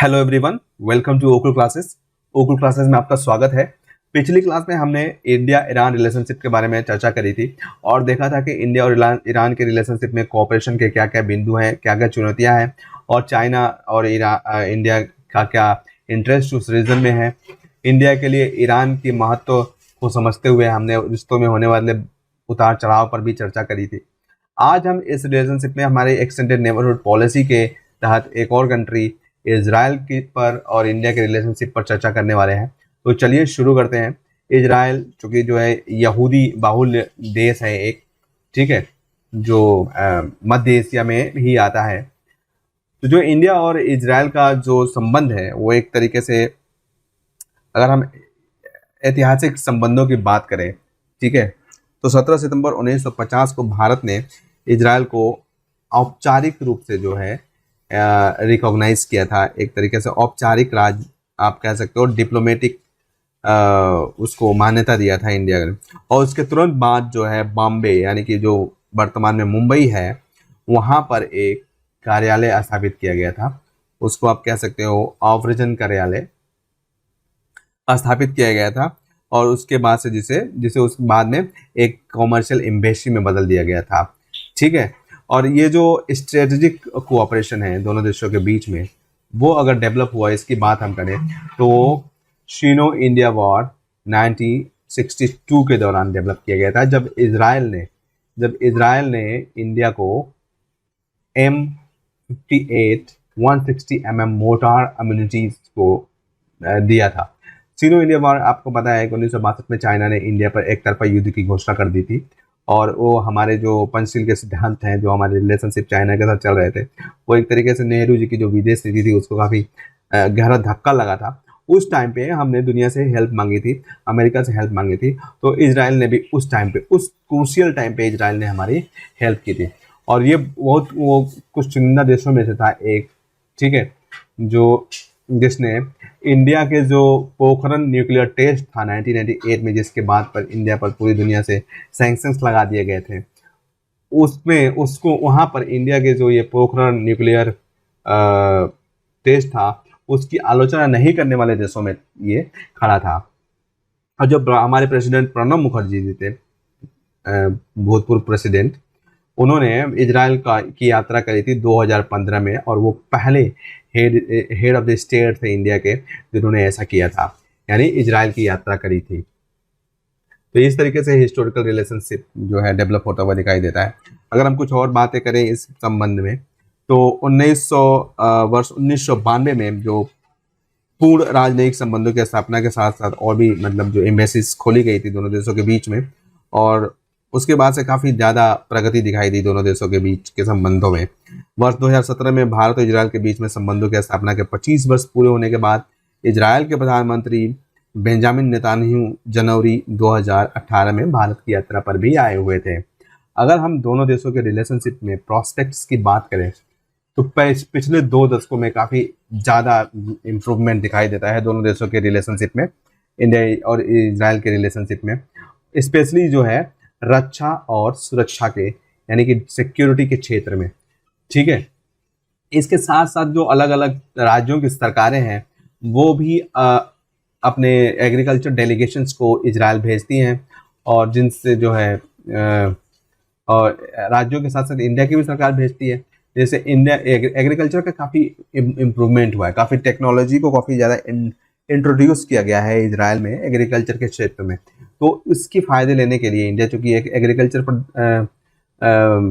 Hello everyone, welcome to Okul classes. Okul classes में आपका स्वागत है। पिछली क्लास में हमने इंडिया ईरान रिलेशनशिप के बारे में चर्चा करी थी और देखा था कि इंडिया और ईरान के रिलेशनशिप में कोऑपरेशन के क्या क्या बिंदु हैं, क्या क्या चुनौतियां हैं और चाइना और इंडिया का क्या इंटरेस्ट उस रीजन में है। इंडिया के लिए ईरान की महत्व को समझते हुए हमने रिश्तों में होने वाले उतार चढ़ाव पर भी चर्चा करी थी। आज हम इस रिलेशनशिप में हमारे एक्सटेंडेड नेबरहुड पॉलिसी के तहत एक और कंट्री इजराइल की पर और इंडिया के रिलेशनशिप पर चर्चा करने वाले हैं। तो चलिए शुरू करते हैं। इजराइल चूंकि जो है यहूदी बाहुल्य देश है एक, ठीक है, जो मध्य एशिया में ही आता है। तो जो इंडिया और इजराइल का जो संबंध है वो एक तरीके से, अगर हम ऐतिहासिक संबंधों की बात करें, ठीक है, तो 17 सितंबर 1950 को भारत ने इजराइल को औपचारिक रूप से जो है रिकॉग्नाइज किया था। एक तरीके से औपचारिक राज्य आप कह सकते हो, डिप्लोमेटिक उसको मान्यता दिया था इंडिया ने। और उसके तुरंत बाद जो है बॉम्बे, यानी कि जो वर्तमान में मुंबई है, वहाँ पर एक कार्यालय स्थापित किया गया था। उसको आप कह सकते हो ऑपरेशन कार्यालय स्थापित किया गया था। और उसके बाद से जिसे जिसे उस बाद में एक कॉमर्शियल एम्बेसी में बदल दिया गया था, ठीक है। और ये जो स्ट्रेटेजिक कोऑपरेशन है दोनों देशों के बीच में, वो अगर डेवलप हुआ, इसकी बात हम करें तो शीनो इंडिया वॉर 1962 के दौरान डेवलप किया गया था, जब इजराइल ने इंडिया को M58 160 mm मोटार अम्यूनिटीज को दिया था। सीनो इंडिया वॉर आपको पता है कि 1962 में चाइना ने इंडिया पर एक तरफा युद्ध की घोषणा कर दी थी। और वो हमारे जो पंचशील के सिद्धांत हैं, जो हमारे रिलेशनशिप चाइना के साथ चल रहे थे, वो एक तरीके से नेहरू जी की जो विदेश नीति थी उसको काफ़ी गहरा धक्का लगा था। उस टाइम पे हमने दुनिया से हेल्प मांगी थी, अमेरिका से हेल्प मांगी थी, तो इजराइल ने भी उस टाइम पे, उस क्रूशियल टाइम पे इजराइल ने हमारी हेल्प की थी। और ये बहुत वो कुछ चुनिंदा देशों में से था एक, ठीक है, जो जिसने इंडिया के जो पोखरन न्यूक्लियर टेस्ट था 1998 में, जिसके बाद पर इंडिया पर पूरी दुनिया से सैंक्शंस लगा दिए गए थे, उसमें उसको वहाँ पर इंडिया के जो ये पोखरन न्यूक्लियर टेस्ट था उसकी आलोचना नहीं करने वाले देशों में ये खड़ा था। और जब हमारे प्रेसिडेंट प्रणब मुखर्जी जी थे, भूतपूर्व प्रेसिडेंट, उन्होंने इजराइल की यात्रा करी थी 2015 में, और वो पहले हेड ऑफ द स्टेट थे इंडिया के जिन्होंने ऐसा किया था, यानी इजराइल की यात्रा करी थी। तो इस तरीके से हिस्टोरिकल रिलेशनशिप जो है डेवलप होता हुआ दिखाई देता है। अगर हम कुछ और बातें करें इस संबंध में, तो वर्ष 1992 में जो पूर्ण राजनयिक संबंधों की स्थापना के साथ साथ और भी मतलब जो एम्बेसीज खोली गई थी दोनों देशों के बीच में, और उसके बाद से काफ़ी ज़्यादा प्रगति दिखाई दी दोनों देशों के बीच के संबंधों में। वर्ष 2017 में भारत और इजराइल के बीच में संबंधों की स्थापना के 25 वर्ष पूरे होने के बाद इजराइल के प्रधानमंत्री बेंजामिन नेतान्याहू जनवरी 2018 में भारत की यात्रा पर भी आए हुए थे। अगर हम दोनों देशों के रिलेशनशिप में प्रॉस्पेक्ट्स की बात करें तो पिछले 2 दशकों में काफ़ी ज़्यादा इम्प्रूवमेंट दिखाई देता है दोनों देशों के रिलेशनशिप में, इंडिया और इजराइल के रिलेशनशिप में, स्पेशली जो है रक्षा और सुरक्षा के, यानी कि सिक्योरिटी के क्षेत्र में, ठीक है। इसके साथ साथ जो अलग अलग राज्यों की सरकारें हैं वो भी अपने एग्रीकल्चर डेलीगेशंस को इजराइल भेजती हैं, और जिनसे जो है और राज्यों के साथ साथ इंडिया की भी सरकार भेजती है। जैसे इंडिया एग्रीकल्चर का काफ़ी इम्प्रूवमेंट हुआ है, काफ़ी टेक्नोलॉजी को काफ़ी ज़्यादा इंट्रोड्यूस किया गया है इजराइल में एग्रीकल्चर के क्षेत्र में। तो इसके फ़ायदे लेने के लिए इंडिया, चूँकि एक एग्रीकल्चर पर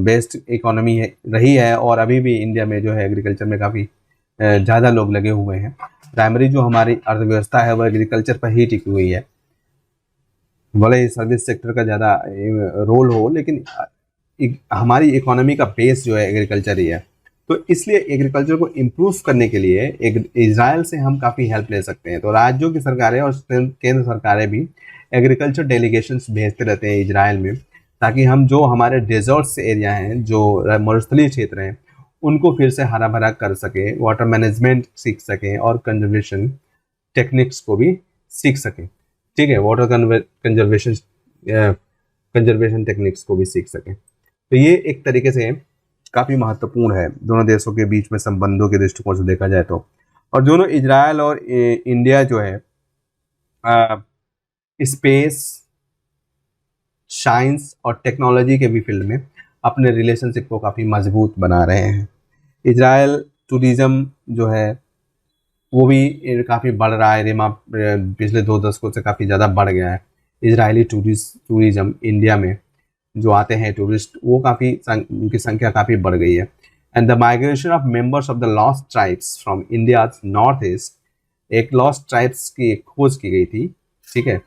बेस्ड इकोनॉमी रही है, और अभी भी इंडिया में जो है एग्रीकल्चर में काफ़ी ज़्यादा लोग लगे हुए हैं। प्राइमरी जो हमारी अर्थव्यवस्था है वो एग्रीकल्चर पर ही टिकी हुई है, भले ही सर्विस सेक्टर का ज़्यादा रोल हो, लेकिन हमारी इकोनॉमी का बेस जो है एग्रीकल्चर ही है। तो इसलिए एग्रीकल्चर को इम्प्रूव करने के लिए इजराइल से हम काफ़ी हेल्प ले सकते हैं। तो राज्यों की सरकारें और केंद्र सरकारें भी एग्रीकल्चर डेलीगेशंस भेजते रहते हैं इजराइल में, ताकि हम जो हमारे डेजर्ट्स एरिया हैं, जो मरुस्थलीय क्षेत्र हैं, उनको फिर से हरा भरा कर सकें, वाटर मैनेजमेंट सीख सकें और कंजर्वेशन टेक्निक्स को भी सीख सकें, ठीक है, वाटर कंजर्वेशन टेक्निक्स को भी सीख सकें। तो ये एक तरीके से काफ़ी महत्वपूर्ण है दोनों देशों के बीच में संबंधों के दृष्टिकोण से देखा जाए तो। और दोनों इजराइल और इंडिया जो है स्पेस, साइंस और टेक्नोलॉजी के भी फील्ड में अपने रिलेशनशिप को काफ़ी मजबूत बना रहे हैं। इजराइल टूरिज़्म जो है वो भी काफ़ी बढ़ रहा है। रिमा पिछले 2 दशकों से काफ़ी ज़्यादा बढ़ गया है। इजरायली टूरिज़्म इंडिया में जो आते हैं टूरिस्ट, वो काफ़ी उनकी संख्या काफ़ी बढ़ गई है। And the migration of members of the lost tribes from India north east, एक लॉस्ट ट्राइब्स की एक खोज की गई थी, ठीक है,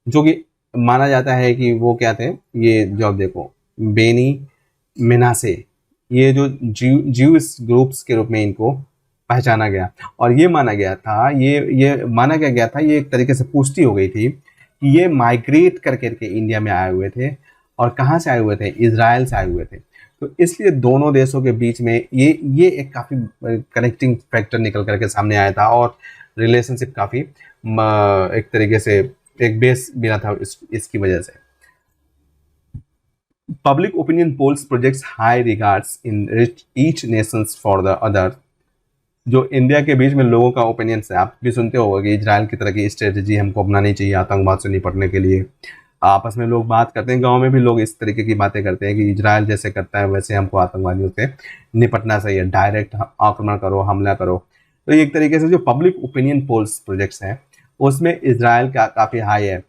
जो कि माना जाता है कि वो क्या थे, ये जो आप देखो बेनी मिनासे, ये जो ज्यूस ग्रुप्स के रूप में इनको पहचाना गया। और ये माना गया था, ये माना गया था, ये एक तरीके से पुष्टि हो गई थी कि ये माइग्रेट कर करके इंडिया में आए हुए थे। और कहाँ से आए हुए थे? इजराइल से आए हुए थे। तो इसलिए दोनों देशों के बीच में ये एक काफ़ी कनेक्टिंग फैक्टर निकल करके सामने आया था और रिलेशनशिप काफ़ी एक तरीके से एक बेस बिना था इसकी वजह से। Public opinion polls projects high regards in each Nations for the other. जो इंडिया के बीच में लोगों का ओपिनियन है, आप भी सुनते होगा कि इजराइल की तरह की स्ट्रेटजी हमको अपनानी चाहिए आतंकवाद से निपटने के लिए। आपस में लोग बात करते हैं, गांव में भी लोग इस तरीके की बातें करते हैं कि इजराइल जैसे करता है वैसे हमको आतंकवादियों से निपटना चाहिए, डायरेक्ट आक्रमण करो, हमला करो। तो ये एक तरीके से जो पब्लिक ओपिनियन पोल्स प्रोजेक्ट्स हैं उसमें इजराइल का काफ़ी हाई है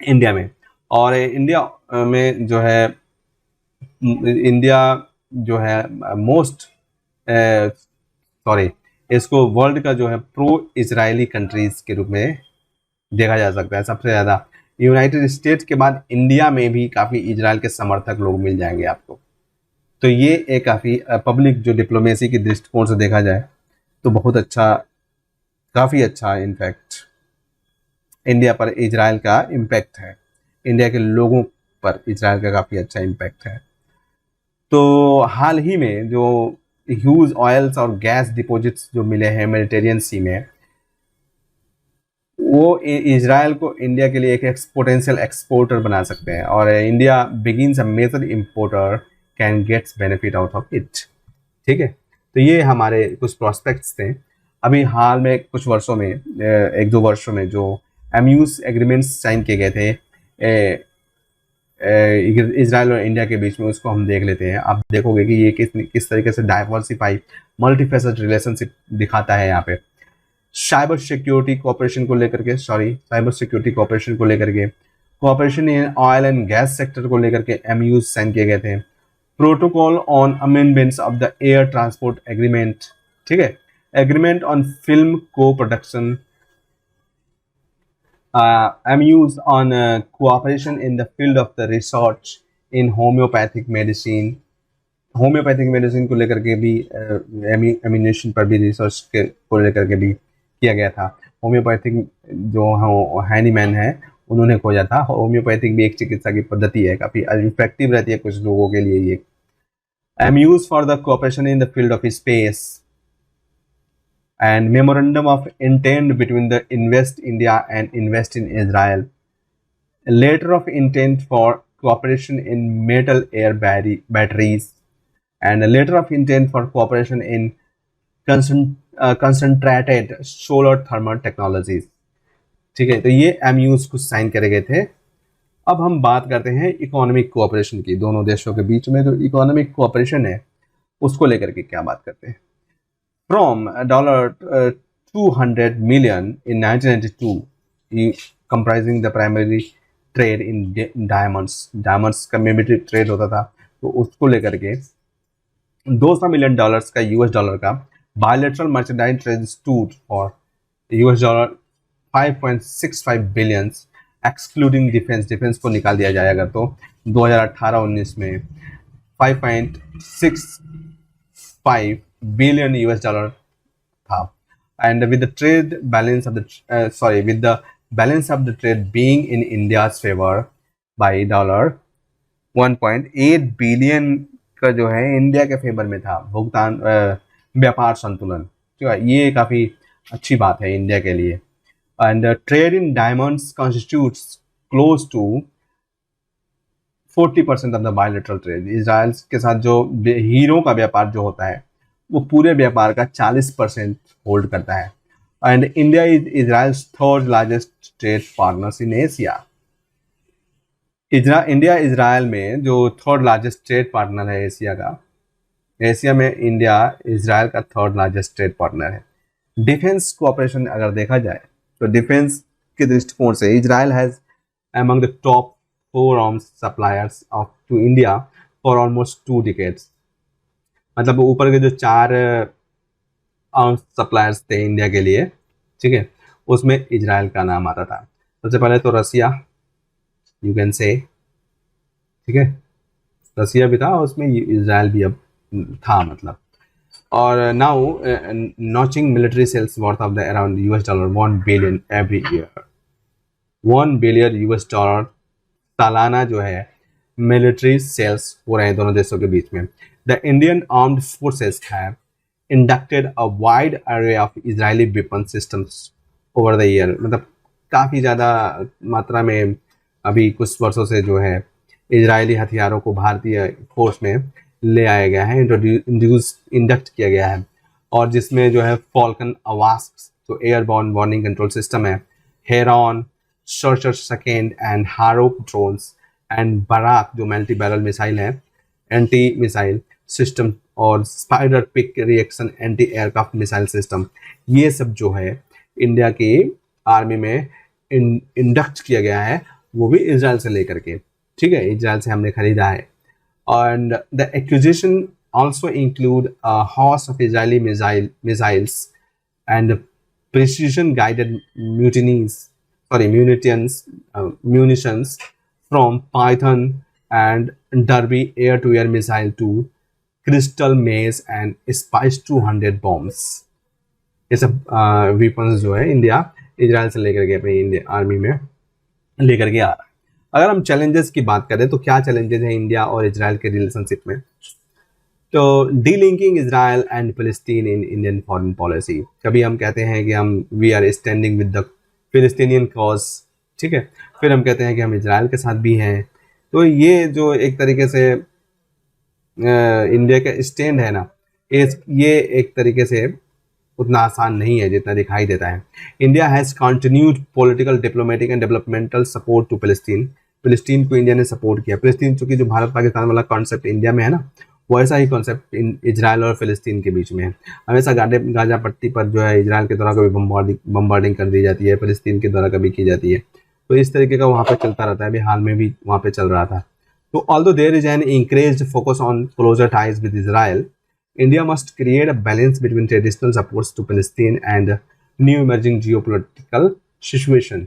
इंडिया में। और इंडिया में जो है, इंडिया जो है मोस्ट सॉरी इसको वर्ल्ड का जो है प्रो इजरायली कंट्रीज के रूप में देखा जा सकता है। सबसे ज़्यादा यूनाइटेड स्टेट्स के बाद इंडिया में भी काफ़ी इजराइल के समर्थक लोग मिल जाएंगे आपको। तो ये एक काफ़ी पब्लिक जो डिप्लोमेसी की दृष्टिकोण से देखा जाए तो बहुत अच्छा, काफ़ी अच्छा इनफैक्ट इंडिया पर इजराइल का इम्पैक्ट है। इंडिया के लोगों पर इजराइल का काफ़ी अच्छा इम्पैक्ट है। तो हाल ही में जो ह्यूज ऑयल्स और गैस डिपॉजिट्स जो मिले हैं मेडिटेरियन सी में, वो इजराइल को इंडिया के लिए एक पोटेंशियल एक्सपोर्टर बना सकते हैं। और India begins a major importer can gets benefit out of it. ठीक है, तो ये हमारे कुछ प्रोस्पेक्ट्स थे। अभी हाल में कुछ वर्षों में, 1-2 वर्षों में जो एमयूज एग्रीमेंट्स साइन किए गए थे इजराइल और इंडिया के बीच में, उसको हम देख लेते हैं। आप देखोगे कि ये किस तरीके से डाइवर्सिफाई मल्टीफेसेट रिलेशनशिप दिखाता है यहाँ पे। साइबर सिक्योरिटी कोऑपरेशन को लेकर के, cooperation in oil and gas sector को लेकर के एमयूज साइन किए गए थे। Protocol on amendments of the air transport agreement, ठीक है, एग्रीमेंट ऑन फिल्म को production, MUs on cooperation in the field of the research in homeopathic medicine। Homeopathic medicine को लेकर के भी एम्यूनेशन पर भी रिसर्च को लेकर के भी किया गया था। होम्योपैथिक जो हैनीमैन है उन्होंने खोजा था। होम्योपैथिक भी एक चिकित्सा की पद्धति है, काफ़ी इफेक्टिव रहती है कुछ लोगों के लिए ये। MUs for the cooperation in the field of space and memorandum of intent between the Invest India and Invest in Israel, a letter of intent for cooperation in metal air batteries, and a letter of intent for cooperation in concentrated solar thermal technologies। ठीक है, तो ये MUs कुछ sign करे गए थे। अब हम बात करते हैं इकोनॉमिक कोऑपरेशन की। दोनों देशों के बीच में जो इकोनॉमिक कोऑपरेशन है उसको लेकर के क्या बात करते हैं। From $200 million in 1992, comprising the primary trade in diamonds का मेमिट्री ट्रेड होता था, तो उसको लेकर के $200 मिलियन का US डॉलर का बायलैटरल मर्चेंडाइज ट्रेड स्टूड और $5.65 बिलियन एक्सक्लूडिंग डिफेंस को निकाल दिया जाए अगर, तो 2018-19 में 5.65 बिलियन US डॉलर था। And with the trade balance of the trade being in India's favour bye $1.8 billion का जो है इंडिया के फेवर में था भुगतान, व्यापार संतुलन, ठीक है, ये काफ़ी अच्छी बात है इंडिया के लिए। And trade in diamonds constitutes close to 40% of the bilateral trade. Israel के साथ जो हीरो का व्यापार जो होता है वो पूरे व्यापार का 40% होल्ड करता है। And India is Israel's third largest trade partners in Asia. India Israel में जो थर्ड लार्जेस्ट ट्रेड पार्टनर है एशिया का, एशिया में इंडिया इजराइल का थर्ड लार्जेस्ट ट्रेड पार्टनर है। डिफेंस कोऑपरेशन अगर देखा जाए तो डिफेंस के दृष्टिकोण से Israel has among the top 4 arms suppliers of to India for almost 2 decades। मतलब ऊपर के जो 4 आर्म्स सप्लायर्स थे इंडिया के लिए, ठीक है, उसमें इजराइल का नाम आता था। सबसे पहले तो रसिया, यू कैन से, ठीक है, रसिया भी था, उसमें इजराइल भी अब था मतलब। और now notching military sales worth of the around $1 billion every year. $1 billion सालाना जो है मिलिट्री सेल्स हो रहे हैं दोनों देशों के बीच में। The Indian armed forces have inducted a wide array of Israeli weapon systems over the year. मतलब काफ़ी ज़्यादा मात्रा में अभी कुछ वर्षों से जो है इजरायली हथियारों को भारतीय फोर्स में ले आया गया है, इंडक्ट किया गया है। और जिसमें जो है फॉल्कन अवास्क जो एयरबॉर्न वार्निंग कंट्रोल सिस्टम है, Heron, Searcher second and Harop drones and Barak जो मल्टी बैरल मिसाइल है, एंटी मिसाइल सिस्टम, और Spyder quick reaction anti aircraft missile system, ये सब जो है इंडिया की आर्मी में इंडक्ट किया गया है, वो भी इजराइल से लेकर के, ठीक है, इजराइल से हमने खरीदा है। And the acquisition also include a host of Israeli missiles and precision-guided munitions from Python and Derby air-to-air missile to Crystal Maze and Spice 200 bombs। ये सब weapons जो है इंडिया इजराइल से लेकर के अपनी इंडिया आर्मी में लेकर के आ रहा है। अगर हम चैलेंजेस की बात करें तो क्या चैलेंजेस हैं इंडिया और इजराइल के रिलेशनशिप में? तो डीलिंकिंग इजराइल एंड फिलिस्तीन इन इंडियन फॉरेन पॉलिसी। कभी हम कहते हैं कि हम we are standing with the Palestinian cause, ठीक है, फिर हम कहते हैं कि हम इजराइल के साथ भी हैं। तो ये जो एक तरीके से इंडिया का स्टैंड है ना, ये एक तरीके से उतना आसान नहीं है जितना दिखाई देता है। India has continued political, diplomatic and developmental support to Palestine. Palestine को इंडिया ने सपोर्ट किया। फिलिस्तीन चूंकि जो भारत पाकिस्तान वाला कॉन्सेप्ट इंडिया में है ना, वैसा ही कॉन्सेप्ट इजराइल और फिलिस्तीन के बीच में है। हमेशा गाजा पट्टी पर जो है इजराइल के द्वारा कभी बम्बार्डिंग कर दी जाती है, फिलिस्तीन के द्वारा कभी की जाती है। तो इस तरीके का वहाँ पर चलता रहता है। अभी हाल में भी वहाँ पर चल रहा था। तो although there is an increased focus on closer ties with Israel, India must create a balance between traditional supports to Palestine and new emerging geopolitical situation।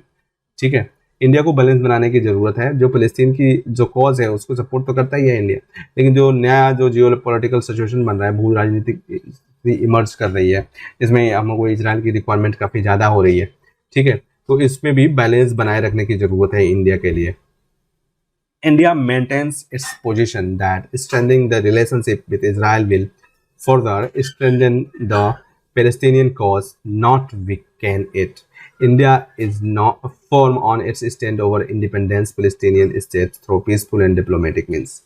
ठीक है, इंडिया को बैलेंस बनाने की ज़रूरत है। जो फ़लस्तीन की जो कॉज है उसको सपोर्ट तो करता ही है इंडिया, लेकिन जो नया जो जियोपॉलिटिकल सिचुएशन बन रहा है, भू राजनीतिक इमर्ज कर रही है, इसमें हमको इजराइल की रिक्वायरमेंट काफ़ी ज़्यादा हो रही है, ठीक है, तो इसमें भी बैलेंस बनाए रखने की ज़रूरत है इंडिया के लिए। India maintains its position that strengthening the relationship with Israel will further strengthen the Palestinian cause, not weaken it। India is not firm on its stand over independence Palestinian state through peaceful and diplomatic means।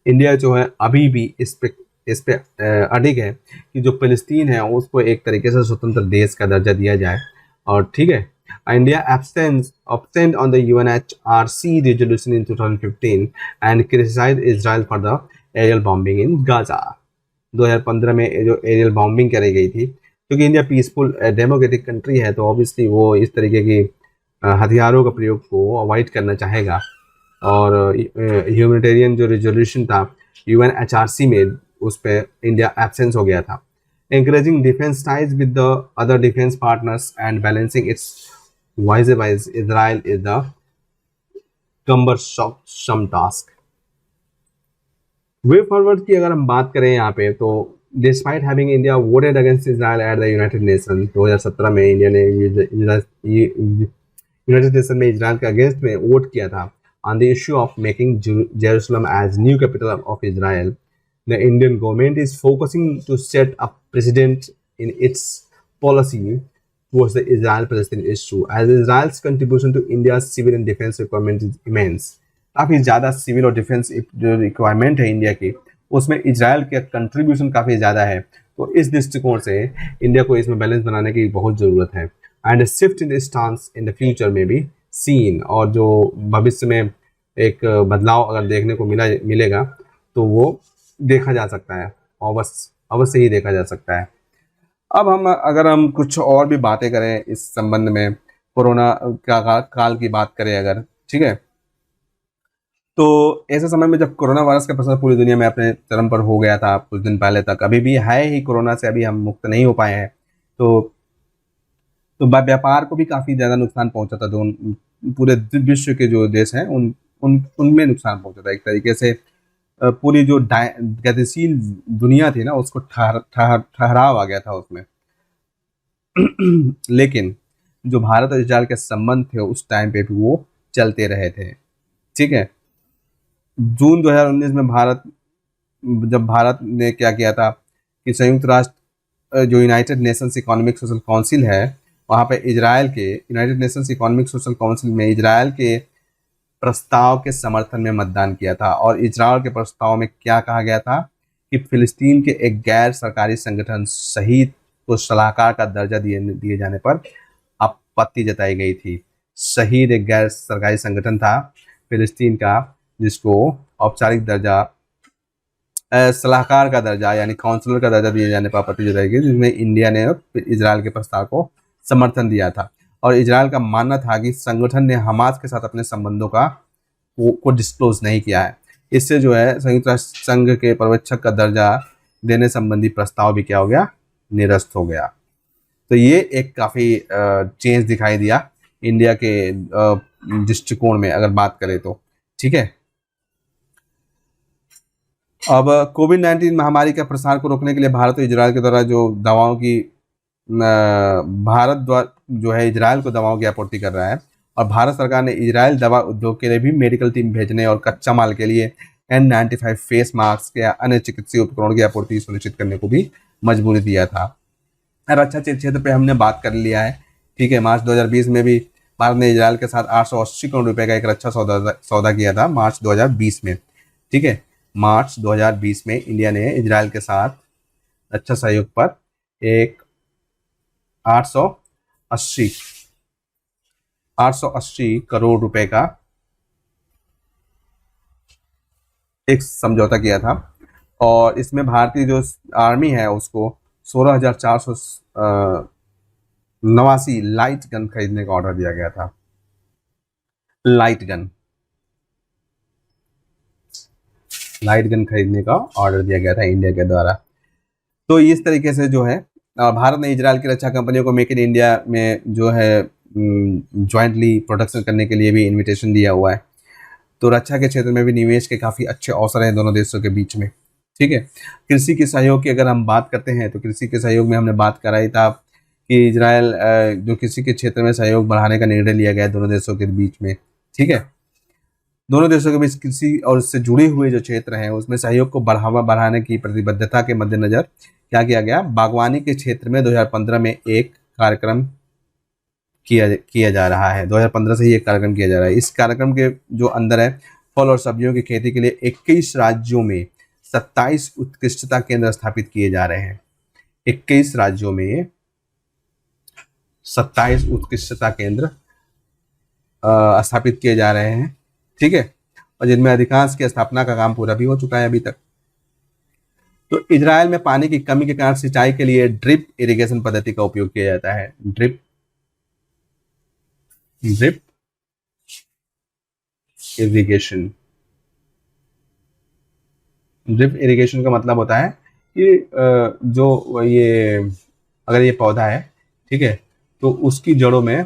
India जो है अभी भी इस पे अडिग है कि जो फ़लस्तीन है उसको एक तरीके से स्वतंत्र देश का दर्जा दिया जाए। और ठीक है, India abstained on the UNHRC resolution in 2015 and criticized Israel for the aerial bombing in Gaza। 2015 में जो एरियल बॉम्बिंग करी गई थी, क्योंकि इंडिया पीसफुल डेमोक्रेटिक कंट्री है तो ऑब्वियसली वो इस तरीके की हथियारों का प्रयोग को अवॉइड करना चाहेगा। और ह्यूमैनिटेरियन जो रेजोल्यूशन था UNHRC में, उस पर इंडिया एब्सेंस हो गया था। Encouraging defense ties with the other defense partners and balancing its vis-a-vis Israel is the cumbersome task। Way forward की अगर हम बात करें यहाँ पे, तो despite having India voted against Israel at the United Nation, 2017 में इंडिया ने यूनाइटेड नेशन में इजराइल के अगेंस्ट में वोट किया था on the issue of making Jerusalem as new capital of Israel. The Indian government is focusing to set a precedent in its policy towards the Israel-Palestine issue, as Israel's contribution to India's civil and defense requirement is immense। काफ़ी ज़्यादा civil और defence जो requirement है India की, उसमें Israel का contribution काफ़ी ज़्यादा है। तो इस दृष्टिकोण से इंडिया को इसमें बैलेंस बनाने की बहुत ज़रूरत है। And shift in stance in the future में भी सीन, और जो भविष्य में एक बदलाव अगर देखने को मिलेगा तो वो देखा जा सकता है, अवश्य ही देखा जा सकता है। अब अगर हम कुछ और भी बातें करें इस संबंध में, कोरोना काल की बात करें अगर, ठीक है, तो ऐसे समय में जब कोरोना वायरस का प्रसार पूरी दुनिया में अपने चरम पर हो गया था कुछ दिन पहले तक, अभी भी है ही कोरोना से, अभी हम मुक्त नहीं हो पाए हैं, तो व्यापार को भी काफ़ी ज़्यादा नुकसान पहुंचा था। पूरे विश्व के जो देश हैं उनमें नुकसान पहुंचा था एक तरीके से। पूरी जो गतिशील दुनिया थी ना, उसको ठहराव आ गया था उसमें। लेकिन जो भारत और इजराइल के संबंध थे उस टाइम पे भी वो चलते रहे थे, ठीक है। जून 2019 में जब भारत ने क्या किया था कि संयुक्त राष्ट्र जो United Nations economic social council है, वहाँ पे United Nations economic social council में इजराइल के प्रस्ताव के समर्थन में मतदान किया था। और इजराइल के प्रस्ताव में क्या कहा गया था कि फिलिस्तीन के एक गैर सरकारी संगठन शहीद को सलाहकार का दर्जा दिए जाने पर आपत्ति जताई गई थी। शहीद एक गैर सरकारी संगठन था फिलिस्तीन का, जिसको औपचारिक दर्जा, सलाहकार का दर्जा यानी काउंसलर का दर्जा दिए जाने पर आपत्ति जताई गई, जिसमें इंडिया ने इजराइल के प्रस्ताव को समर्थन दिया था। और इजराइल का मानना था कि संगठन ने हमास के साथ अपने संबंधों को डिस्क्लोज नहीं किया है। इससे जो है संयुक्त राष्ट्र संघ के पर्यवेक्षक का दर्जा देने संबंधी प्रस्ताव भी क्या हो गया, निरस्त हो गया। तो ये एक काफ़ी चेंज दिखाई दिया इंडिया के दृष्टिकोण में अगर बात करें तो, ठीक है। अब कोविड-19 महामारी का प्रसार को रोकने के लिए भारत और इजराइल के द्वारा जो दवाओं की भारत द्वारा जो है इजराइल को दवाओं की आपूर्ति कर रहा है, और भारत सरकार ने इजराइल दवा उद्योग के लिए भी मेडिकल टीम भेजने और कच्चा माल के लिए N95 फेस मास्क या अन्य चिकित्सीय उपकरणों की आपूर्ति सुनिश्चित करने को भी मजबूरी दिया था। रक्षा क्षेत्र पे हमने बात कर लिया है, ठीक है। मार्च 2020 में भी भारत ने इजराइल के साथ 880 करोड़ रुपए का एक रक्षा सौदा किया था, मार्च 2020 में, ठीक है। मार्च 2020 में इंडिया ने इजराइल के साथ रक्षा सहयोग पर एक 880 करोड़ रुपए का एक समझौता किया था, और इसमें भारतीय जो आर्मी है उसको 16,489 लाइट गन खरीदने का ऑर्डर दिया गया था। लाइट गन खरीदने का ऑर्डर दिया गया था इंडिया के द्वारा। तो इस तरीके से जो है भारत ने इजराइल की रक्षा कंपनियों को मेक इन इंडिया में जो है ज्वाइंटली प्रोडक्शन करने के लिए भी इनविटेशन दिया हुआ है। तो रक्षा के क्षेत्र में भी निवेश के काफ़ी अच्छे अवसर हैं दोनों देशों के बीच में, ठीक है। कृषि के सहयोग की अगर हम बात करते हैं तो कृषि के सहयोग में हमने बात कराई था कि इजराइल जो कृषि के क्षेत्र में सहयोग बढ़ाने का निर्णय लिया गया दोनों देशों के बीच में, ठीक है। दोनों देशों के बीच कृषि और उससे जुड़े हुए जो क्षेत्र हैं उसमें सहयोग को बढ़ाने की प्रतिबद्धता के मद्देनजर क्या किया गया, बागवानी के क्षेत्र में 2015 में एक कार्यक्रम किया जा रहा है। 2015 से ही एक कार्यक्रम किया जा रहा है। इस कार्यक्रम के जो अंदर है, फल और सब्जियों की खेती के लिए 21 राज्यों में 27 उत्कृष्टता केंद्र स्थापित किए जा रहे हैं। 21 राज्यों में 27 उत्कृष्टता केंद्र स्थापित किए जा रहे हैं, ठीक है, और जिनमें अधिकांश की स्थापना का काम पूरा भी हो चुका है अभी तक। तो इजराइल में पानी की कमी के कारण सिंचाई के लिए ड्रिप इरिगेशन पद्धति का उपयोग किया जाता है। ड्रिप इरिगेशन का मतलब होता है कि जो ये अगर ये पौधा है, ठीक है, तो उसकी जड़ों में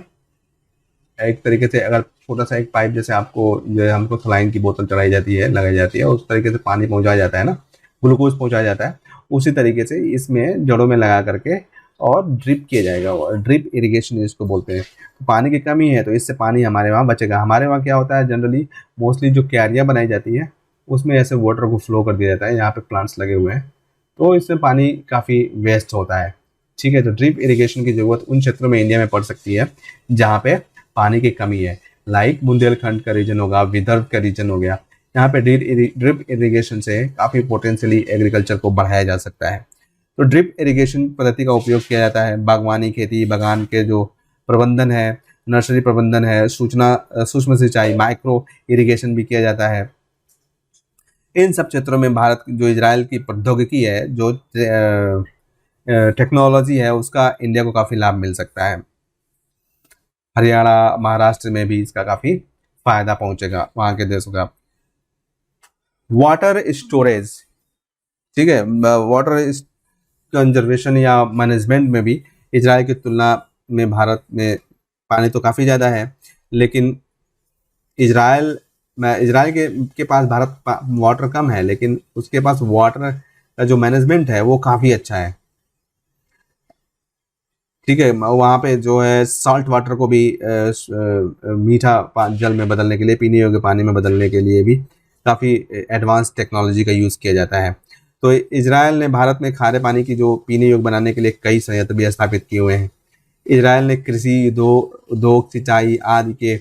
एक तरीके से अगर छोटा सा एक पाइप जैसे हमको सलाइन की बोतल चढ़ाई जाती है, लगाई जाती है, उस तरीके से पानी पहुंचाया जाता है ना, ग्लूकोज पहुंचाया जाता है, उसी तरीके से इसमें जड़ों में लगा करके और ड्रिप किया जाएगा। और ड्रिप इरिगेशन इसको बोलते हैं। तो पानी की कमी है तो इससे पानी हमारे वहाँ बचेगा। हमारे वहाँ क्या होता है, जनरली मोस्टली जो क्यारियाँ बनाई जाती है उसमें ऐसे वाटर को फ्लो कर दिया जाता है। यहाँ पे प्लांट्स लगे हुए हैं तो इससे पानी काफ़ी वेस्ट होता है, ठीक है। तो ड्रिप इरिगेशन की ज़रूरत उन क्षेत्रों में इंडिया में पड़ सकती है जहाँ पे पानी की कमी है, लाइक बुंदेलखंड का रीजन होगा, विदर्भ का रीजन हो गया। यहाँ पे ड्रिप इरिगेशन से काफ़ी पोटेंशियली एग्रीकल्चर को बढ़ाया जा सकता है। तो ड्रिप इरिगेशन पद्धति का उपयोग किया जाता है। बागवानी, खेती, बागान के जो प्रबंधन है, नर्सरी प्रबंधन है, सूक्ष्म सिंचाई, माइक्रो इरिगेशन भी किया जाता है। इन सब क्षेत्रों में भारत जो इजराइल की प्रौद्योगिकी है, जो टेक्नोलॉजी है, उसका इंडिया को काफ़ी लाभ मिल सकता है। हरियाणा, महाराष्ट्र में भी इसका काफ़ी फायदा पहुंचेगा वहाँ के देशों का। वाटर स्टोरेज, ठीक है, वाटर कंजर्वेशन या मैनेजमेंट में भी इजराइल की तुलना में भारत में पानी तो काफ़ी ज़्यादा है, लेकिन इजराइल के पास वाटर कम है, लेकिन उसके पास वाटर का जो मैनेजमेंट है वो काफ़ी अच्छा है। ठीक है, वहाँ पे जो है सॉल्ट वाटर को भी मीठा जल में बदलने के लिए, पीने योग्य पानी में बदलने के लिए भी काफ़ी एडवांस टेक्नोलॉजी का यूज़ किया जाता है। तो इजराइल ने भारत में खारे पानी की जो पीने योग्य बनाने के लिए कई संयंत्र भी स्थापित किए हुए हैं। इजराइल ने कृषि, उद्योग, सिंचाई आदि के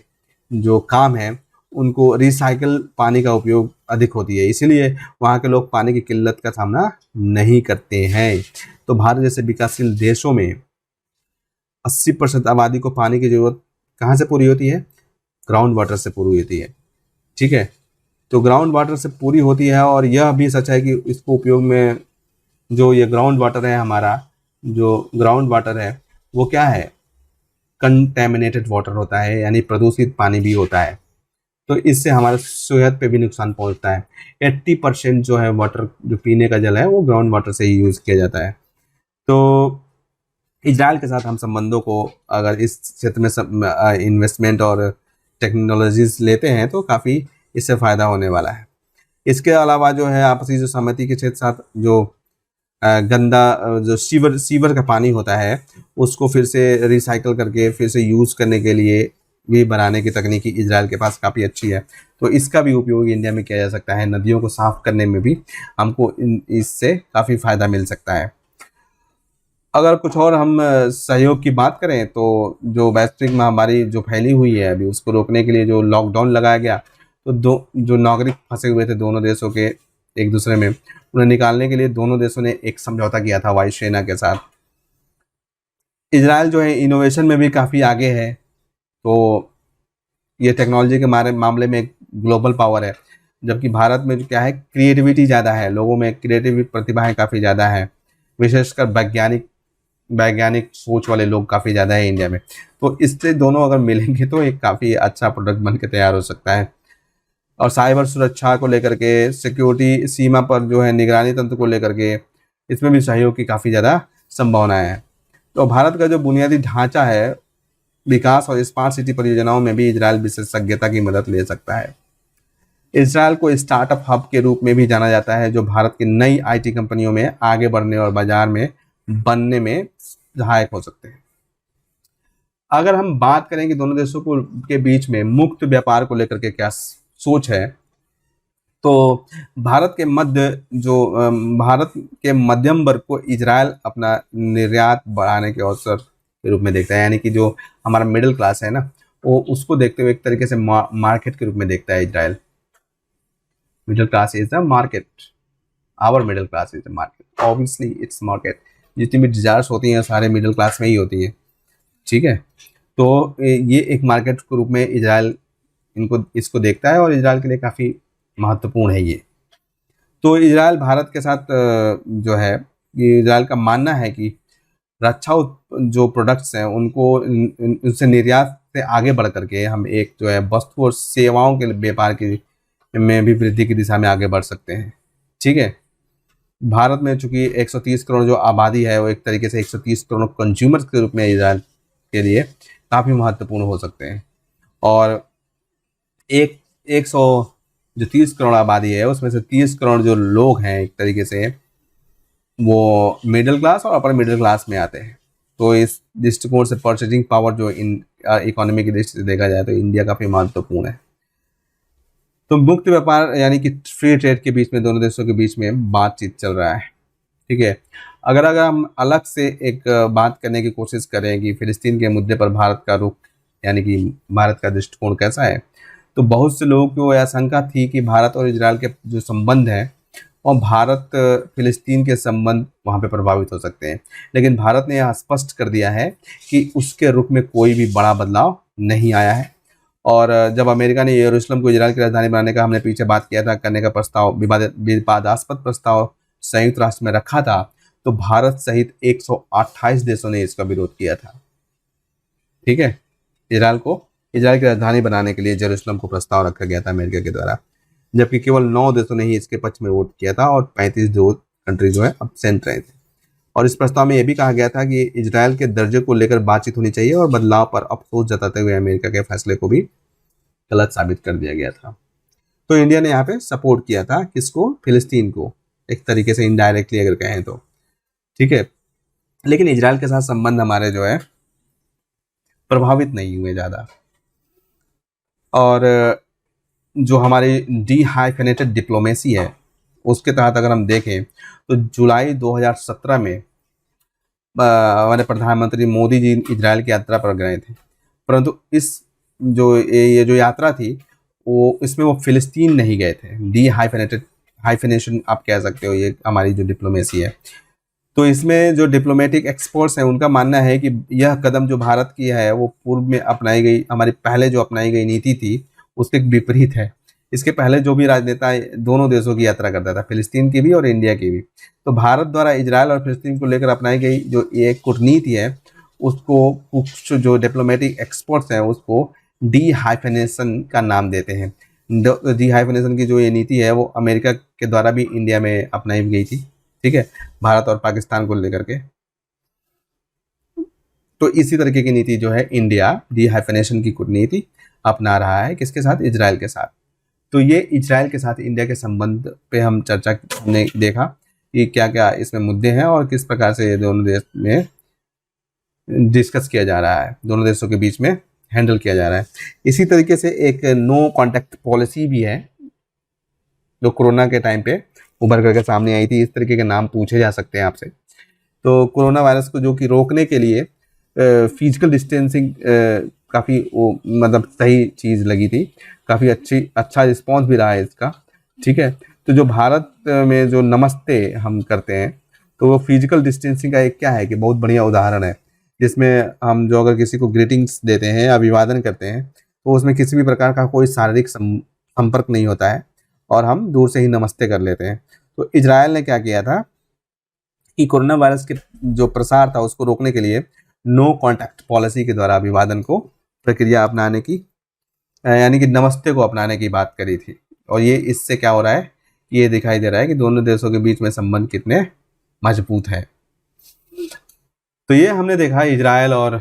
जो काम हैं उनको रिसाइकल पानी का उपयोग अधिक होती है, इसीलिए वहाँ के लोग पानी की किल्लत का सामना नहीं करते हैं। तो भारत जैसे विकासशील देशों में 80% आबादी को पानी की जरूरत कहाँ से पूरी होती है? ग्राउंड वाटर से पूरी होती है। ठीक है, तो ग्राउंड वाटर से पूरी होती है, और यह भी सच है कि इसको उपयोग में जो ये ग्राउंड वाटर है, हमारा जो ग्राउंड वाटर है वो क्या है? कंटेमिनेटेड वाटर होता है, यानी प्रदूषित पानी भी होता है। तो इससे हमारे सेहत पे भी नुकसान पहुंचता है। 80% जो है वाटर, जो पीने का जल है, वो ग्राउंड वाटर से ही यूज़ किया जाता है। तो इजराइल के साथ हम संबंधों को अगर इस क्षेत्र में इन्वेस्टमेंट और टेक्नोलॉजीज लेते हैं तो काफ़ी इससे फ़ायदा होने वाला है। इसके अलावा जो है आपसी जो सहमति के क्षेत्र साथ जो गंदा जो सीवर का पानी होता है उसको फिर से रिसाइकल करके फिर से यूज़ करने के लिए भी बनाने की तकनीकी इजराइल के पास काफ़ी अच्छी है। तो इसका भी उपयोग इंडिया में किया जा सकता है। नदियों को साफ करने में भी हमको इससे काफ़ी फ़ायदा मिल सकता है। अगर कुछ और हम सहयोग की बात करें तो जो वैश्विक महामारी जो फैली हुई है अभी, उसको रोकने के लिए जो लॉकडाउन लगाया गया, तो जो नागरिक फंसे हुए थे दोनों देशों के एक दूसरे में, उन्हें निकालने के लिए दोनों देशों ने एक समझौता किया था वायुसेना के साथ। इजराइल जो है इनोवेशन में भी काफ़ी आगे है, तो ये टेक्नोलॉजी के मामले में एक ग्लोबल पावर है, जबकि भारत में जो क्या है, क्रिएटिविटी ज़्यादा है, लोगों में क्रिएटिव प्रतिभाएं काफ़ी ज़्यादा है, विशेषकर वैज्ञानिक सोच वाले लोग काफ़ी ज़्यादा है इंडिया में। तो इससे दोनों अगर मिलेंगे तो एक काफ़ी अच्छा प्रोडक्ट बन के तैयार हो सकता है। और साइबर सुरक्षा को लेकर के, सिक्योरिटी, सीमा पर जो है निगरानी तंत्र को लेकर के, इसमें भी सहयोग की काफ़ी ज़्यादा संभावनाएं हैं। तो भारत का जो बुनियादी ढांचा है, विकास और स्मार्ट सिटी परियोजनाओं में भी इजराइल विशेषज्ञता की मदद ले सकता है। इजराइल को स्टार्टअप हब के रूप में भी जाना जाता है, जो भारत की नई आईटी कंपनियों में आगे बढ़ने और बाजार में बनने में सहायक हो सकते हैं। अगर हम बात करें कि दोनों देशों को के बीच में मुक्त व्यापार को लेकर के क्या सोच है, तो भारत के मध्यम वर्ग को इजराइल अपना निर्यात बढ़ाने के अवसर के रूप में देखता है, यानी कि जो हमारा मिडिल क्लास है ना, वो उसको देखते हुए एक तरीके से मार्केट के रूप में देखता है Israel. Middle class is the market, our middle class is the market, obviously it's market. जितनी भी डिजायर्स होती हैं सारे मिडिल क्लास में ही होती हैं। ठीक है, तो ये एक मार्केट के रूप में इजराइल इसको देखता है, और इजराइल के लिए काफ़ी महत्वपूर्ण है ये। तो इजराइल भारत के साथ जो है, इजराइल का मानना है कि रक्षा जो प्रोडक्ट्स हैं उनको उनसे निर्यात से आगे बढ़ करके हम एक जो है वस्तु और सेवाओं के व्यापार की में भी वृद्धि की दिशा में आगे बढ़ सकते हैं। ठीक है, भारत में चूंकि 130 करोड़ जो आबादी है, वो एक तरीके से 130 करोड़ कंज्यूमर्स के रूप में इजराइल के लिए काफ़ी महत्वपूर्ण हो सकते हैं। और एक सौ जो 30 करोड़ आबादी है उसमें से 30 करोड़ जो लोग हैं एक तरीके से वो मिडिल क्लास और अपर मिडिल क्लास में आते हैं। तो इस दृष्टिकोण से परचेजिंग पावर जो इन इकोनॉमी की दृष्टि से देखा जाए तो इंडिया काफ़ी महत्वपूर्ण है। तो मुक्त व्यापार यानी कि फ्री ट्रेड के बीच में दोनों देशों के बीच में बातचीत चल रहा है। ठीक है, अगर हम अलग से एक बात करने की कोशिश करें कि फिलिस्तीन के मुद्दे पर भारत का रुख यानी कि भारत का दृष्टिकोण कैसा है, तो बहुत से लोगों को यह आशंका थी कि भारत और इजराइल के जो संबंध हैं और भारत फिलिस्तीन के संबंध वहाँ पे प्रभावित हो सकते हैं। लेकिन भारत ने यह स्पष्ट कर दिया है कि उसके रुख में कोई भी बड़ा बदलाव नहीं आया है। और जब अमेरिका ने यरूशलेम को इजराइल की राजधानी बनाने का, हमने पीछे बात किया था, करने का प्रस्ताव, विवादास्पद प्रस्ताव संयुक्त राष्ट्र में रखा था, तो भारत सहित 128 देशों ने इसका विरोध किया था। ठीक है, इजराइल की राजधानी बनाने के लिए यरूशलेम को प्रस्ताव रखा गया था अमेरिका के द्वारा, जबकि केवल 9 देशों ने ही इसके पक्ष में वोट किया था और 35 जो कंट्री जो है अब्सेंट रहे थे। और इस प्रस्ताव में यह भी कहा गया था कि इजराइल के दर्जे को लेकर बातचीत होनी चाहिए और बदलाव पर अफसोस जताते हुए अमेरिका के फैसले को भी गलत साबित कर दिया गया था। तो इंडिया ने यहाँ पे सपोर्ट किया था किसको? फिलिस्तीन को, एक तरीके से इनडायरेक्टली अगर कहें तो। ठीक है, लेकिन इजराइल के साथ संबंध हमारे जो है प्रभावित नहीं हुए ज़्यादा। और जो हमारी डीहाइफेनेटेड डिप्लोमेसी है उसके तहत अगर हम देखें तो जुलाई 2017 में हमारे प्रधानमंत्री मोदी जी इजराइल की यात्रा पर गए थे, परंतु इस ये जो यात्रा थी इसमें वो फिलिस्तीन नहीं गए थे। हाइफेनेशन आप कह सकते हो, ये हमारी जो डिप्लोमेसी है। तो इसमें जो डिप्लोमेटिक एक्सपर्ट्स हैं उनका मानना है कि यह कदम जो भारत की है वो पूर्व में अपनाई गई, हमारी पहले जो अपनाई गई नीति थी उसके विपरीत है। इसके पहले जो भी राजनेता दोनों देशों की यात्रा करता था, फिलिस्तीन की भी और इंडिया की भी, तो भारत द्वारा इजराइल और फिलिस्तीन को लेकर अपनाई गई जो ये कूटनीति है उसको कुछ जो डिप्लोमेटिक एक्सपर्ट्स हैं उसको डीहाइफेनेशन का नाम देते हैं। डीहाइफेनेशन की जो ये नीति है वो अमेरिका के द्वारा भी इंडिया में अपनाई गई थी। ठीक है, भारत और पाकिस्तान को लेकर के। तो इसी तरीके की नीति जो है इंडिया डीहाइफेनेशन की कूटनीति अपना रहा है, किसके साथ? इजराइल के साथ। तो ये इजराइल के साथ इंडिया के संबंध पे हम चर्चा ने देखा कि क्या क्या इसमें मुद्दे हैं और किस प्रकार से ये दोनों देश में डिस्कस किया जा रहा है, दोनों देशों के बीच में हैंडल किया जा रहा है। इसी तरीके से एक नो कॉन्टैक्ट पॉलिसी भी है जो कोरोना के टाइम पे उभर करके सामने आई थी। इस तरीके के नाम पूछे जा सकते हैं आपसे। तो कोरोना वायरस को जो कि रोकने के लिए फिजिकल डिस्टेंसिंग काफ़ी वो मतलब सही चीज़ लगी थी, काफ़ी अच्छा रिस्पॉन्स भी रहा है इसका। ठीक है, तो जो भारत में जो नमस्ते हम करते हैं तो वो फिजिकल डिस्टेंसिंग का एक क्या है कि बहुत बढ़िया उदाहरण है, जिसमें हम जो अगर किसी को ग्रीटिंग्स देते हैं, अभिवादन करते हैं, तो उसमें किसी भी प्रकार का कोई शारीरिक संपर्क नहीं होता है और हम दूर से ही नमस्ते कर लेते हैं। तो इजराइल ने क्या किया था कि कोरोना वायरस के जो प्रसार था उसको रोकने के लिए नो कॉन्टैक्ट पॉलिसी के द्वारा अभिवादन को प्रक्रिया अपनाने की, यानी कि नमस्ते को अपनाने की बात करी थी। और ये इससे क्या हो रहा है, ये दिखाई दे रहा है कि दोनों देशों के बीच में संबंध कितने मजबूत है। तो ये हमने देखा इजराइल और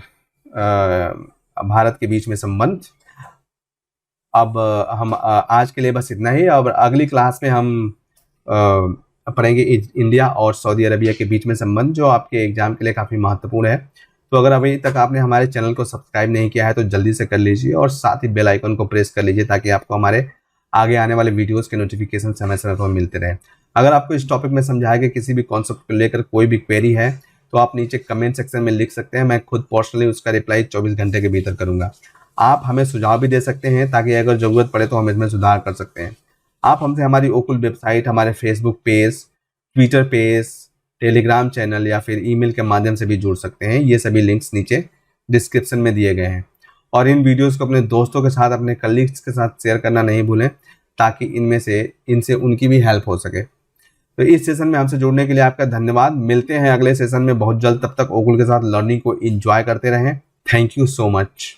भारत के बीच में संबंध। अब हम आज के लिए बस इतना ही। अब अगली क्लास में हम पढ़ेंगे इंडिया और सऊदी अरबिया के बीच में संबंध, जो आपके एग्जाम के लिए काफ़ी महत्वपूर्ण है। तो अगर अभी तक आपने हमारे चैनल को सब्सक्राइब नहीं किया है तो जल्दी से कर लीजिए और साथ ही बेल आइकन को प्रेस कर लीजिए ताकि आपको हमारे आगे आने वाले वीडियोस के नोटिफिकेशन समय समय पर मिलते रहे। अगर आपको इस टॉपिक में समझाया गया किसी भी कॉन्सेप्ट को लेकर कोई भी क्वेरी है तो आप नीचे कमेंट सेक्शन में लिख सकते हैं, मैं खुद पर्सनली उसका रिप्लाई 24 घंटे के भीतर करूँगा। आप हमें सुझाव भी दे सकते हैं ताकि अगर ज़रूरत पड़े तो हम इसमें सुधार कर सकते हैं। आप हमसे हमारी ओकुल वेबसाइट, हमारे Facebook page, Twitter page, Telegram channel या फिर ईमेल के माध्यम से भी जुड़ सकते हैं। ये सभी लिंक्स नीचे डिस्क्रिप्शन में दिए गए हैं। और इन वीडियोस को अपने दोस्तों के साथ, अपने कलीग्स के साथ शेयर करना नहीं भूलें ताकि इनसे उनकी भी हेल्प हो सके। तो इस सेशन में हमसे जुड़ने के लिए आपका धन्यवाद। मिलते हैं अगले सेशन में बहुत जल्द। तब तक ओकुल के साथ लर्निंग को एंजॉय करते रहें। Thank you so much.